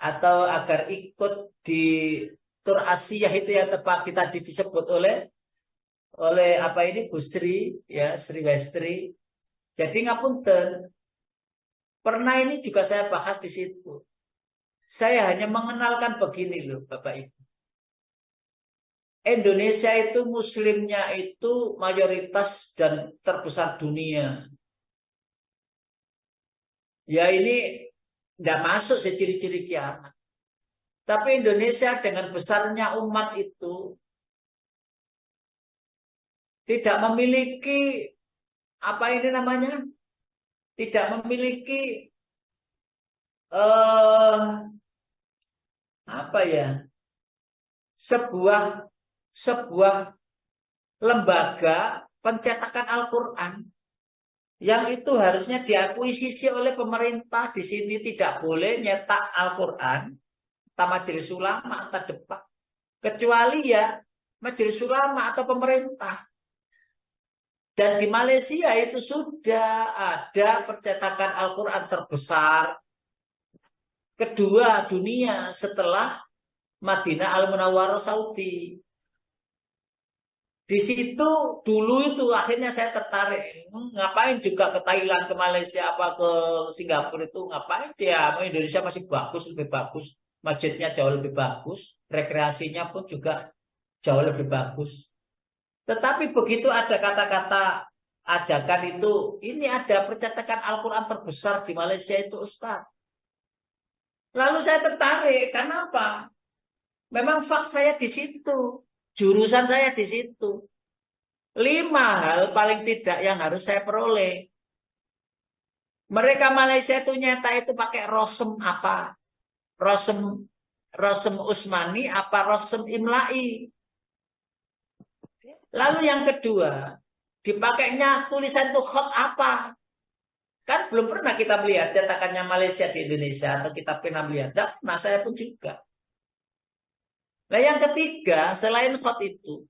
atau agar ikut di tur Asia itu yang tepat kita disebut oleh Bu Sri ya, Sri Westri. Jadi ngapunten. Pernah ini juga saya bahas di situ. Saya hanya mengenalkan begini loh Bapak Ibu. Indonesia itu muslimnya itu mayoritas dan terbesar dunia. Ya ini tidak masuk ciri-ciri kiamat. Tapi Indonesia dengan besarnya umat itu tidak memiliki tidak memiliki sebuah lembaga pencetakan Al-Quran yang itu harusnya diakuisisi oleh pemerintah. Di sini tidak boleh nyetak Al-Quran, entah majelis ulama, entah depak, kecuali ya majelis ulama atau pemerintah. Dan di Malaysia itu sudah ada percetakan Al-Quran terbesar kedua dunia setelah Madinah Al-Munawwarah Saudi. Di situ dulu itu akhirnya saya tertarik. Ngapain juga ke Thailand, ke Malaysia, apa ke Singapura itu ngapain dia? Indonesia masih bagus, lebih bagus. Masjidnya jauh lebih bagus, rekreasinya pun juga jauh lebih bagus. Tetapi begitu ada kata-kata ajakan itu, ini ada percetakan Al-Quran terbesar di Malaysia itu Ustaz. Lalu saya tertarik, karena apa? Memang fak saya di situ. Jurusan saya di situ. 5 hal paling tidak yang harus saya peroleh. Mereka Malaysia itu nyata itu pakai rosem apa? Rosem Usmani apa rosem Imla'i? Lalu yang kedua, dipakainya tulisan itu khot apa? Kan belum pernah kita melihat cetakannya Malaysia di Indonesia, atau kita pernah melihat. Tidak pernah, saya pun juga. Nah yang ketiga, selain khot itu,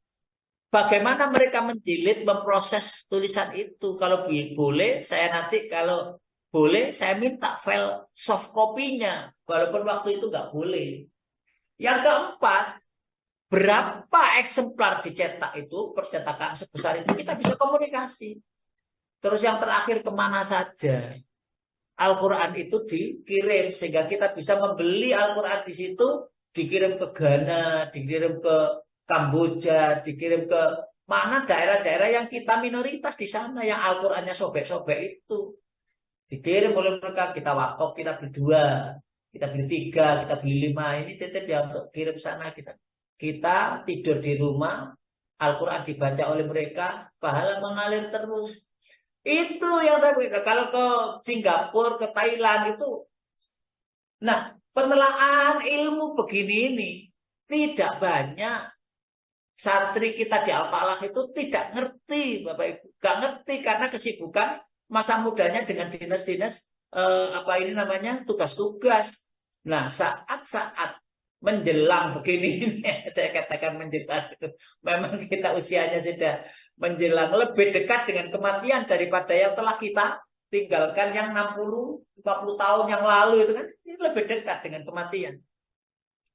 bagaimana mereka menjilid, memproses tulisan itu? Kalau boleh, saya nanti kalau boleh, saya minta file soft copy-nya. Walaupun waktu itu nggak boleh. Yang keempat, berapa eksemplar dicetak itu, percetakan sebesar itu, kita bisa komunikasi. Terus yang terakhir, kemana saja Al-Quran itu dikirim, sehingga kita bisa membeli Al-Quran di situ, dikirim ke Ghana, dikirim ke Kamboja, dikirim ke mana daerah-daerah yang kita minoritas di sana, yang Al-Qurannya sobek-sobek itu. Dikirim oleh mereka, kita wakaf, kita beli 2, kita beli 3, kita beli 5, ini titip ya untuk kirim sana. Kita tidur di rumah, Al-Quran dibaca oleh mereka, pahala mengalir terus. Itu yang saya beritahu. Kalau ke Singapura, ke Thailand itu, nah penelaahan ilmu begini ini tidak banyak. Santri kita di Al-Falah itu tidak ngerti, Bapak Ibu, gak ngerti karena kesibukan masa mudanya dengan dinas-dinas apa ini namanya tugas-tugas. Nah saat-saat menjelang begini, saya katakan menjelang itu, memang kita usianya sudah menjelang lebih dekat dengan kematian daripada yang telah kita tinggalkan yang 60, 50 tahun yang lalu itu kan, ini lebih dekat dengan kematian.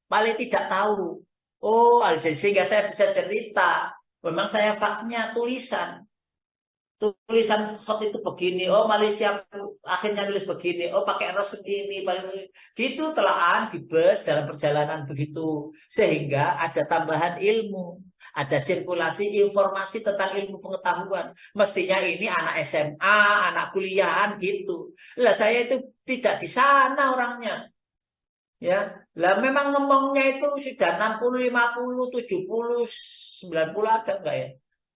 Paling tidak tahu. Oh, sehingga saya bisa cerita. Memang saya faknya tulisan. Tulisan khot itu begini. Oh, Malaysia akhirnya nulis begini. Oh, pakai ros segini. Gitu telaah di bus dalam perjalanan begitu. Sehingga ada tambahan ilmu. Ada sirkulasi informasi tentang ilmu pengetahuan. Mestinya ini anak SMA, anak kuliahan gitu. Lah saya itu tidak di sana orangnya. Ya, lah memang ngomongnya itu sudah 60, 50, 70, 90 ada enggak ya?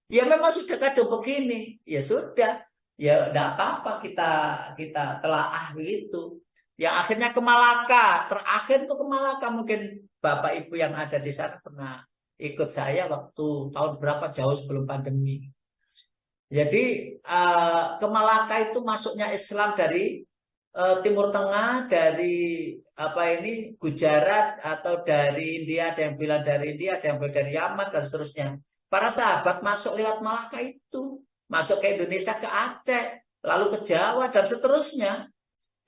Ya memang sudah kadang begini. Ya sudah. Ya enggak apa-apa kita telaah begitu. Yang akhirnya ke Malaka, terakhir itu ke Malaka, mungkin Bapak Ibu yang ada di sana pernah ikut saya waktu tahun berapa, jauh sebelum pandemi. Jadi ke Malaka itu masuknya Islam dari Timur Tengah, dari apa ini Gujarat, atau dari India, ada yang bilang dari India, ada yang bilang dari Yaman dan seterusnya. Para sahabat masuk lewat Malaka itu, masuk ke Indonesia, ke Aceh, lalu ke Jawa dan seterusnya.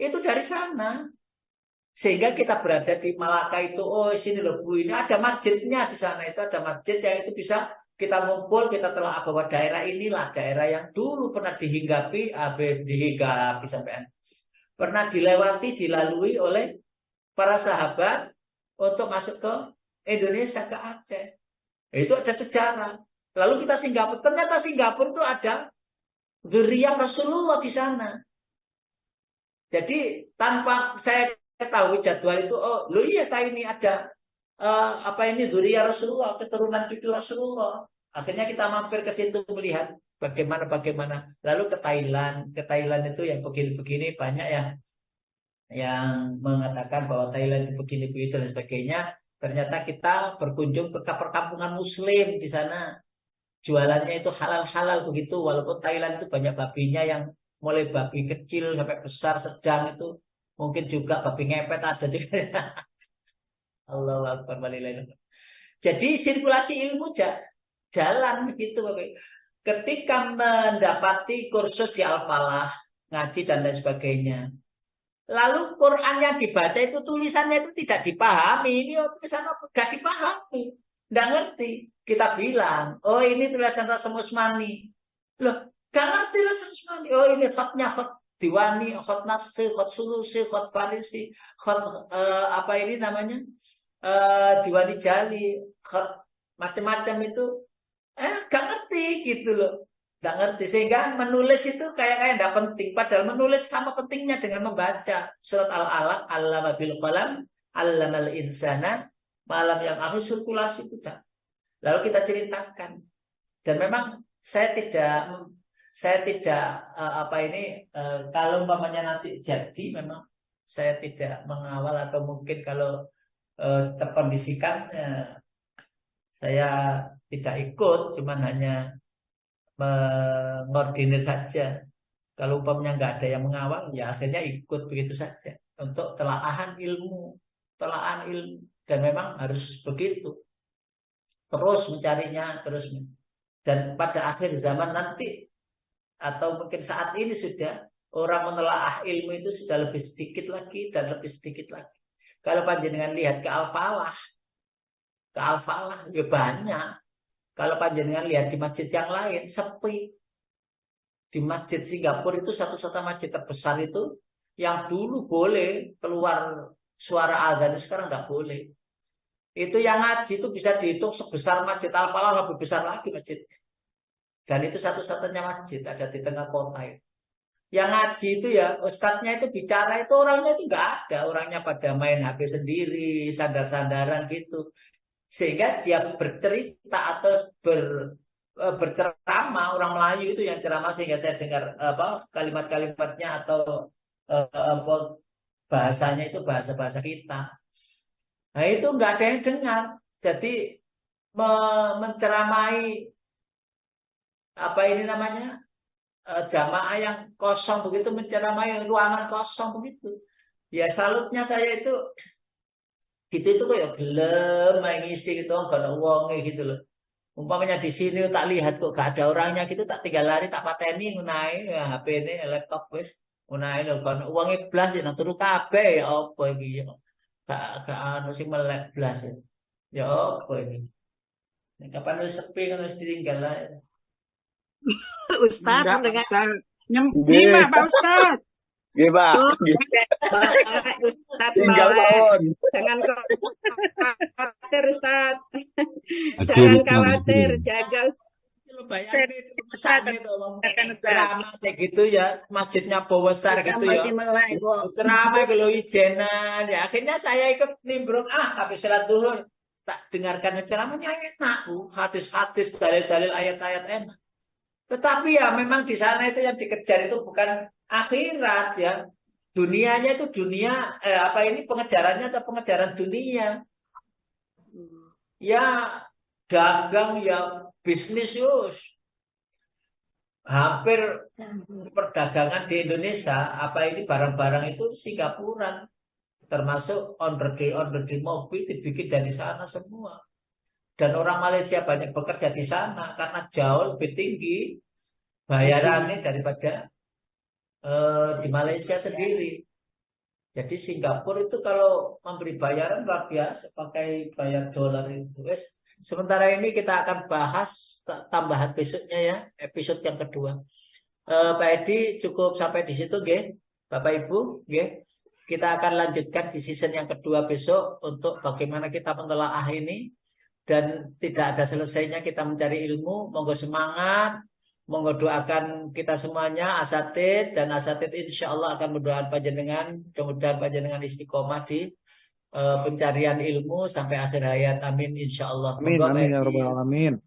Itu dari sana. Sehingga kita berada di Malaka itu, oh sini loh Bu, ini ada masjidnya di sana, itu ada masjid yang itu bisa kita ngumpul, kita telah bahwa daerah inilah daerah yang dulu pernah dihinggapi sampai pernah dilewati, dilalui oleh para sahabat untuk masuk ke Indonesia, ke Aceh. Itu ada sejarah. Lalu kita Singapura, ternyata Singapura itu ada dzurriyyah Rasulullah di sana. Jadi tanpa saya ketahui jadwal itu, oh lo iya ini ada apa ini dzurriyyah Rasulullah, keturunan cucu Rasulullah. Akhirnya kita mampir ke situ melihat bagaimana. Lalu ke Thailand itu yang begini-begini banyak ya yang mengatakan bahwa Thailand itu begini begitu dan sebagainya. Ternyata kita berkunjung ke perkampungan Muslim di sana, jualannya itu halal-halal begitu. Walaupun Thailand itu banyak babinya, yang mulai babi kecil sampai besar sedang itu, mungkin juga babi ngepet ada juga. Allahu Akbar. Jadi sirkulasi ilmu jalan begitu, Bapak. Ketika mendapati kursus di Al-Falah, ngaji dan lain sebagainya, lalu Quran yang dibaca itu tulisannya itu tidak dipahami. Ini tulisan apa? Gak dipahami. Nggak ngerti. Kita bilang, oh ini tulisan Rasul Usmani. Loh, gak ngerti Rasul Usmani. Oh ini khotnya khot Diwani, khot Naskhi, khot Sulusi, khot Farisi, khot apa ini namanya? Diwani Jali, khot macam-macam itu. Gak ngerti gitu loh. Gak ngerti, sehingga menulis itu kayak gak penting, padahal menulis sama pentingnya dengan membaca surat Al-Alaq, Allama bil qalam, Allamal insana, malam yang akhir sirkulasi itu dah. Lalu kita ceritakan, dan memang saya tidak apa ini kalau umpamanya nanti jadi, memang saya tidak mengawal, atau mungkin kalau terkondisikan saya tidak ikut, cuman hanya mengordinir saja. Kalau umpamanya nggak ada yang mengawal, ya akhirnya ikut begitu saja untuk telaahan ilmu, dan memang harus begitu. Terus mencarinya, dan pada akhir zaman nanti atau mungkin saat ini sudah orang menelaah ilmu itu sudah lebih sedikit lagi dan lebih sedikit lagi. Kalau panjenengan lihat ke Al-Falah ya banyak. Kalau panjenengan lihat di masjid yang lain sepi. Di masjid Singapura itu satu-satunya masjid terbesar itu yang dulu boleh keluar suara azan, sekarang nggak boleh. Itu yang ngaji itu bisa dihitung sebesar masjid Al-Falah, lebih besar lagi masjid. Dan itu satu-satunya masjid ada di tengah kota itu. Yang ngaji itu ya ustadznya itu bicara itu orangnya itu nggak ada, orangnya pada main HP sendiri, sandar-sandaran gitu. Sehingga dia bercerita atau berceramah, orang Melayu itu yang ceramah sehingga saya dengar kalimat-kalimatnya atau bahasanya itu bahasa-bahasa kita. Nah itu nggak ada yang dengar. Jadi menceramai jamaah yang kosong begitu, menceramai ruangan kosong begitu. Ya salutnya saya itu gitu itu kok gelem ngisi gitu enggak ada uangnya gitu loh. Umpamanya di sini tak lihat kok gak ada orangnya gitu, tak tinggal lari tak pateni ngunai ya, HP ini laptop wis ngunai lho kon uangnya blas ya nang turu kabeh ya apa iki ya. Gak anu sing melek blas ya. Ya apa iki. Nek kapan wis sepi kan wis ditinggal lah. Ustaz dengan Nggih, Pak Ustaz. nggih, Pak. Nggih. Ustaz Tinggal boleh. mawon. Jangan khawatir Ustaz. Jangan khawatir, jaga Bayangin itu ceramah kayak gitu ya, masjidnya besar gitu ya. Ceramah kalau ijenan ya, akhirnya saya ikut nimbrung habis salat zuhur tak dengarkan ceramahnya enak, hadis-hadis, dalil-dalil, ayat-ayat enak. Tetapi ya memang di sana itu yang dikejar itu bukan akhirat ya. Dunianya itu dunia pengejarannya atau pengejaran dunia. Ya dagang ya bisnis hampir perdagangan di Indonesia barang-barang itu Singapuran, termasuk on the day mobil dibikin dari sana semua. Dan orang Malaysia banyak bekerja di sana karena jauh lebih tinggi bayarannya daripada di Malaysia sendiri. Jadi Singapura itu kalau memberi bayaran luar biasa, pakai bayar dolar itu. Sementara ini kita akan bahas tambahan besoknya ya, episode yang kedua. Pak Edi cukup sampai di situ, nggih. Bapak Ibu, nggih. Kita akan lanjutkan di season yang kedua besok untuk bagaimana kita menelaah ini. Dan tidak ada selesainya kita mencari ilmu. Monggo semangat, monggo doakan kita semuanya, asatid, dan asatid insya Allah akan mendoakan panjenengan, mudah-mudahan panjenengan istiqomah di pencarian ilmu sampai akhir hayat. Amin insya Allah. Amin, amin ya rabbal alamin.